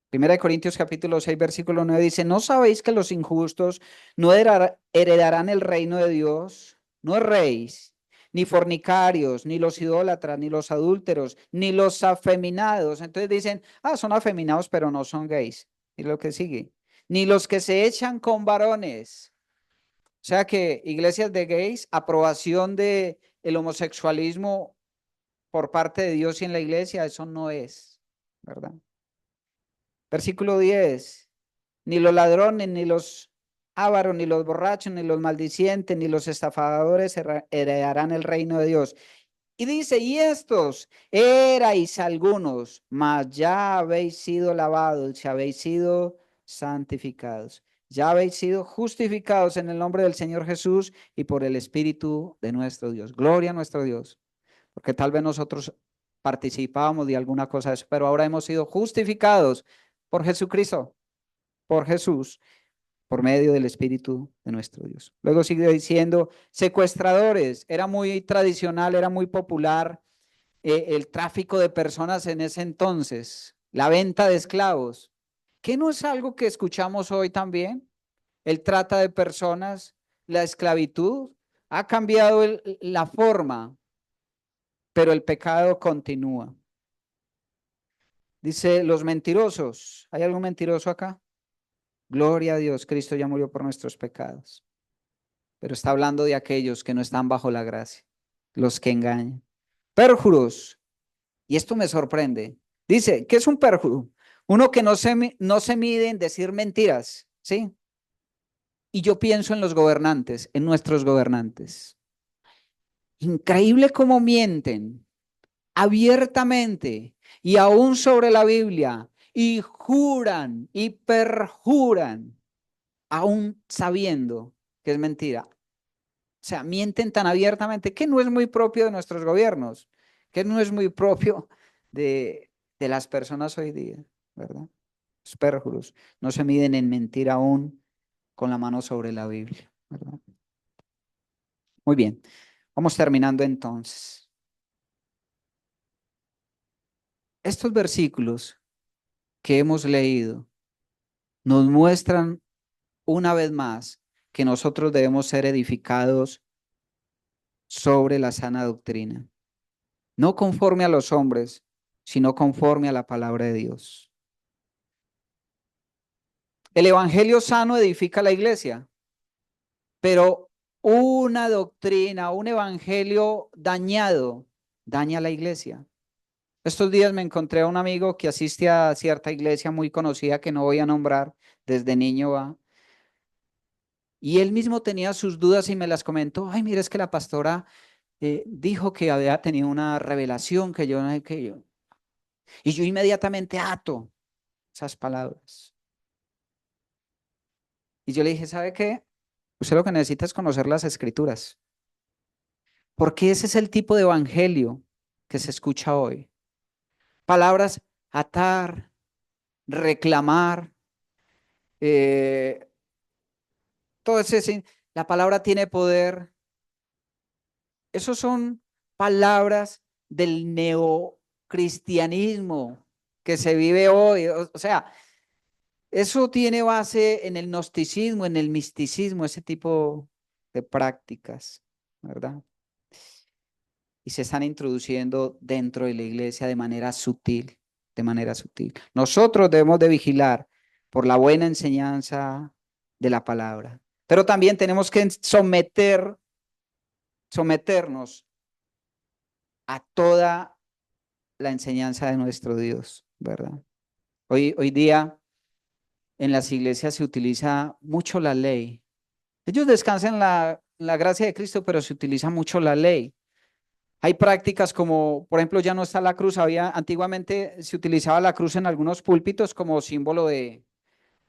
Primera de Corintios capítulo 6, versículo 9 dice, ¿no sabéis que los injustos no heredarán el reino de Dios? No erréis, ni fornicarios, ni los idólatras, ni los adúlteros, ni los afeminados. Entonces dicen, son afeminados, pero no son gays. Y lo que sigue, ni los que se echan con varones. O sea que iglesias de gays, aprobación de el homosexualismo por parte de Dios y en la iglesia, eso no es, ¿verdad? Versículo 10, ni los ladrones, ni los ávaros, ni los borrachos, ni los maldicientes, ni los estafadores heredarán el reino de Dios. Y dice, y estos erais algunos, mas ya habéis sido lavados, ya habéis sido santificados, ya habéis sido justificados en el nombre del Señor Jesús y por el Espíritu de nuestro Dios. Gloria a nuestro Dios, porque tal vez nosotros participábamos de alguna cosa de eso, pero ahora hemos sido justificados por Jesucristo, por Jesús, por medio del Espíritu de nuestro Dios. Luego sigue diciendo, secuestradores, era muy tradicional, era muy popular el tráfico de personas en ese entonces, la venta de esclavos. ¿Qué no es algo que escuchamos hoy también? El trata de personas, la esclavitud, ha cambiado la forma, pero el pecado continúa. Dice, los mentirosos, ¿hay algún mentiroso acá? Gloria a Dios, Cristo ya murió por nuestros pecados. Pero está hablando de aquellos que no están bajo la gracia, los que engañan. Pérjuros, y esto me sorprende. Dice, ¿qué es un pérjuro? Uno que no se mide en decir mentiras, ¿sí? Y yo pienso en los gobernantes, en nuestros gobernantes. Increíble cómo mienten abiertamente y aún sobre la Biblia y juran y perjuran, aún sabiendo que es mentira. O sea, mienten tan abiertamente que no es muy propio de nuestros gobiernos, que no es muy propio de las personas hoy día, ¿verdad? Los pérjuros no se miden en mentir aún con la mano sobre la Biblia, ¿verdad? Muy bien, vamos terminando entonces. Estos versículos que hemos leído nos muestran una vez más que nosotros debemos ser edificados sobre la sana doctrina, no conforme a los hombres, sino conforme a la palabra de Dios. El evangelio sano edifica la iglesia, pero una doctrina, un evangelio dañado, daña la iglesia. Estos días me encontré a un amigo que asiste a cierta iglesia muy conocida que no voy a nombrar, desde niño va, y él mismo tenía sus dudas y me las comentó. Ay, mira, es que la pastora dijo que había tenido una revelación que yo no sé qué yo. Y yo inmediatamente ato esas palabras. Y yo le dije, ¿sabe qué? Usted lo que necesita es conocer las escrituras, porque ese es el tipo de evangelio que se escucha hoy. Palabras atar, reclamar, eh, todo ese, la palabra tiene poder. Esos son palabras del neocristianismo que se vive hoy. O sea, eso tiene base en el gnosticismo, en el misticismo, ese tipo de prácticas, ¿verdad? Y se están introduciendo dentro de la iglesia de manera sutil, de manera sutil. Nosotros debemos de vigilar por la buena enseñanza de la palabra, pero también tenemos que someternos a toda la enseñanza de nuestro Dios, ¿verdad? Hoy día en las iglesias se utiliza mucho la ley. Ellos descansan en la gracia de Cristo, pero se utiliza mucho la ley. Hay prácticas como, por ejemplo, ya no está la cruz. Antiguamente se utilizaba la cruz en algunos púlpitos como símbolo de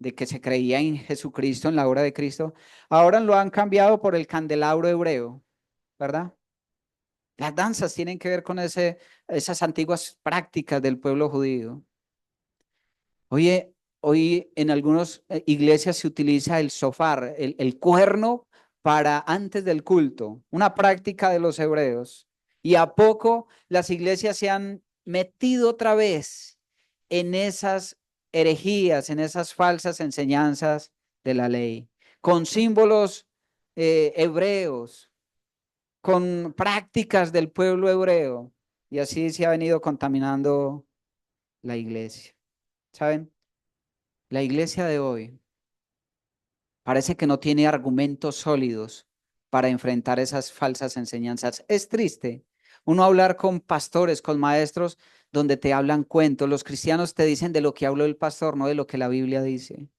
de que se creía en Jesucristo, en la obra de Cristo, ahora lo han cambiado por el candelabro hebreo, ¿verdad? Las danzas tienen que ver con esas antiguas prácticas del pueblo judío. Oye, hoy en algunas iglesias se utiliza el shofar, el cuerno para antes del culto, una práctica de los hebreos. Y a poco las iglesias se han metido otra vez en esas herejías, en esas falsas enseñanzas de la ley, con símbolos hebreos, con prácticas del pueblo hebreo. Y así se ha venido contaminando la iglesia. ¿Saben? La iglesia de hoy parece que no tiene argumentos sólidos para enfrentar esas falsas enseñanzas. Es triste uno hablar con pastores, con maestros, donde te hablan cuentos. Los cristianos te dicen de lo que habló el pastor, no de lo que la Biblia dice.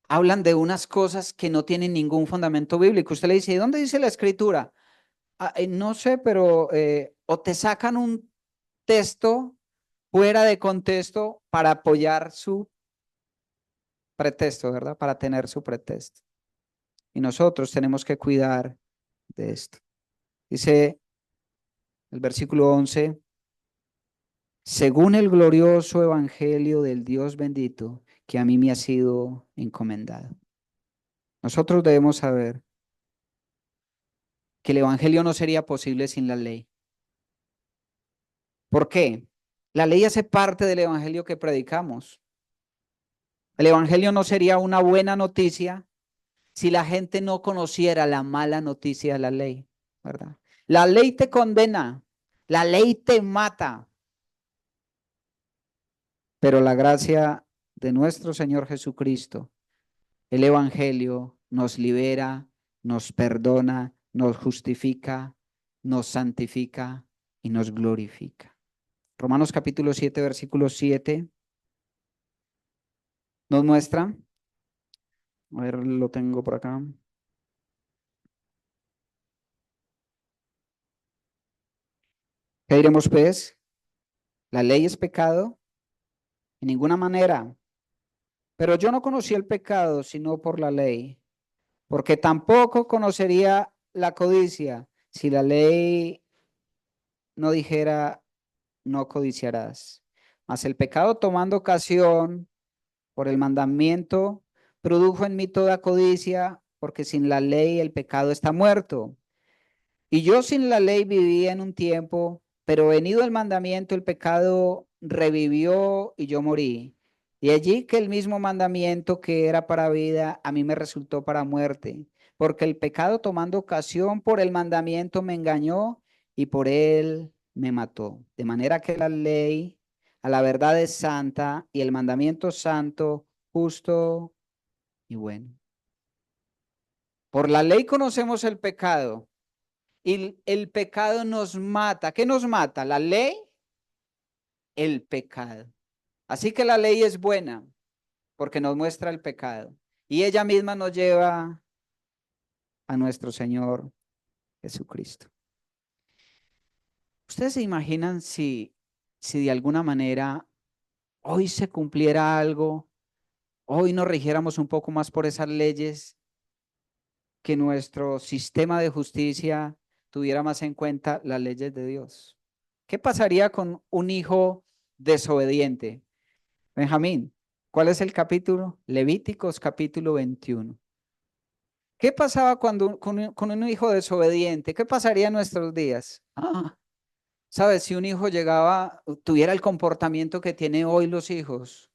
Hablan de unas cosas que no tienen ningún fundamento bíblico. Usted le dice, ¿y dónde dice la escritura? No sé, pero o te sacan un texto fuera de contexto para apoyar su pretexto, ¿verdad? Para tener su pretexto. Y nosotros tenemos que cuidar de esto. Dice el versículo 11, según el glorioso evangelio del Dios bendito que a mí me ha sido encomendado. Nosotros debemos saber que el evangelio no sería posible sin la ley. ¿Por qué? La ley hace parte del evangelio que predicamos. El evangelio no sería una buena noticia si la gente no conociera la mala noticia de la ley, ¿verdad? La ley te condena, la ley te mata, pero la gracia de nuestro Señor Jesucristo, el evangelio nos libera, nos perdona, nos justifica, nos santifica y nos glorifica. Romanos capítulo 7, versículo 7 nos muestra, a ver, lo tengo por acá. ¿Qué diremos pues? ¿La ley es pecado? En ninguna manera. Pero yo no conocí el pecado sino por la ley, porque tampoco conocería la codicia si la ley no dijera no codiciarás. Mas el pecado tomando ocasión por el mandamiento produjo en mí toda codicia, porque sin la ley el pecado está muerto. Y yo sin la ley vivía en un tiempo, pero venido el mandamiento, el pecado revivió y yo morí. Y allí que el mismo mandamiento que era para vida, a mí me resultó para muerte, porque el pecado tomando ocasión por el mandamiento me engañó y por él me mató. De manera que la ley a la verdad es santa y el mandamiento santo, justo y bueno. Por la ley conocemos el pecado y el pecado nos mata. ¿Qué nos mata? La ley, el pecado. Así que la ley es buena porque nos muestra el pecado. Y ella misma nos lleva a nuestro Señor Jesucristo. ¿Ustedes se imaginan si de alguna manera hoy se cumpliera algo, hoy nos rigiéramos un poco más por esas leyes, que nuestro sistema de justicia tuviera más en cuenta las leyes de Dios? ¿Qué pasaría con un hijo desobediente? Benjamín, ¿cuál es el capítulo? Levíticos capítulo 21. ¿Qué pasaba con un hijo desobediente? ¿Qué pasaría en nuestros días? ¿Sabes? Si un hijo llegaba, tuviera el comportamiento que tienen hoy los hijos,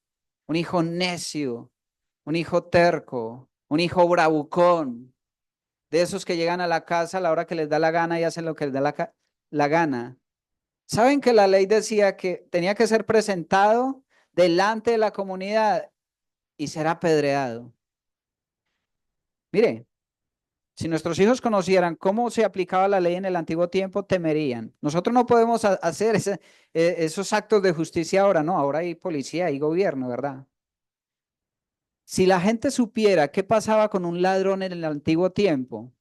un hijo necio, un hijo terco, un hijo bravucón, de esos que llegan a la casa a la hora que les da la gana y hacen lo que les da la gana. ¿Saben que la ley decía que tenía que ser presentado delante de la comunidad y ser apedreado? Mire, si nuestros hijos conocieran cómo se aplicaba la ley en el antiguo tiempo, temerían. Nosotros no podemos hacer esos actos de justicia ahora, no, ahora hay policía, hay gobierno, ¿verdad? Si la gente supiera qué pasaba con un ladrón en el antiguo tiempo,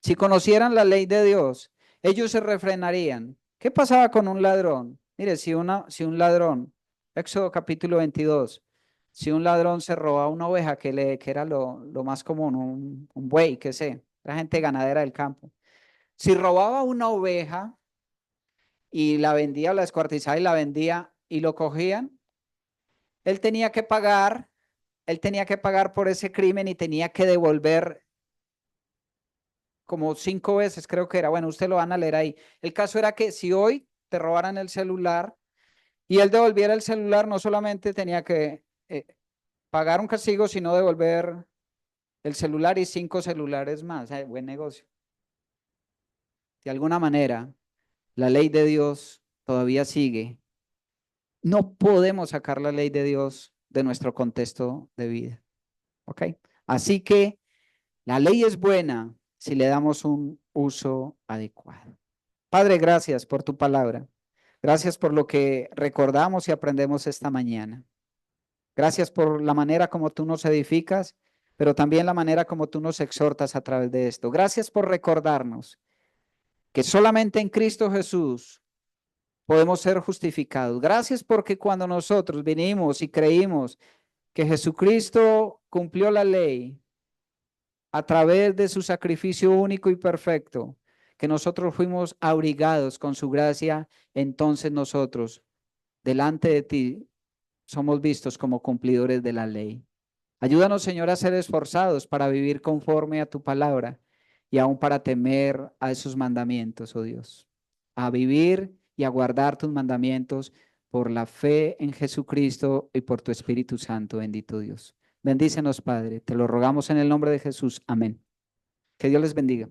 si conocieran la ley de Dios, ellos se refrenarían. ¿Qué pasaba con un ladrón? Mire, si un ladrón, Éxodo capítulo 22, Si un ladrón se roba una oveja, que era lo más común, un buey, qué sé, la gente ganadera del campo. Si robaba una oveja y la vendía o la descuartizaba y la vendía y lo cogían, él tenía que pagar, él tenía que pagar por ese crimen y tenía que devolver como 5 veces, creo que era. Bueno, usted lo van a leer ahí. El caso era que si hoy te robaran el celular y él devolviera el celular, no solamente tenía que pagar un castigo, sino devolver el celular y 5 celulares más. Buen negocio. De alguna manera, la ley de Dios todavía sigue. No podemos sacar la ley de Dios de nuestro contexto de vida. ¿Ok? Así que la ley es buena si le damos un uso adecuado. Padre, gracias por tu palabra. Gracias por lo que recordamos y aprendemos esta mañana. Gracias por la manera como tú nos edificas, pero también la manera como tú nos exhortas a través de esto. Gracias por recordarnos que solamente en Cristo Jesús podemos ser justificados. Gracias porque cuando nosotros vinimos y creímos que Jesucristo cumplió la ley a través de su sacrificio único y perfecto, que nosotros fuimos abrigados con su gracia, entonces nosotros, delante de ti, somos vistos como cumplidores de la ley. Ayúdanos, Señor, a ser esforzados para vivir conforme a tu palabra y aún para temer a esos mandamientos, oh Dios. A vivir y a guardar tus mandamientos por la fe en Jesucristo y por tu Espíritu Santo, bendito Dios. Bendícenos, Padre. Te lo rogamos en el nombre de Jesús. Amén. Que Dios les bendiga.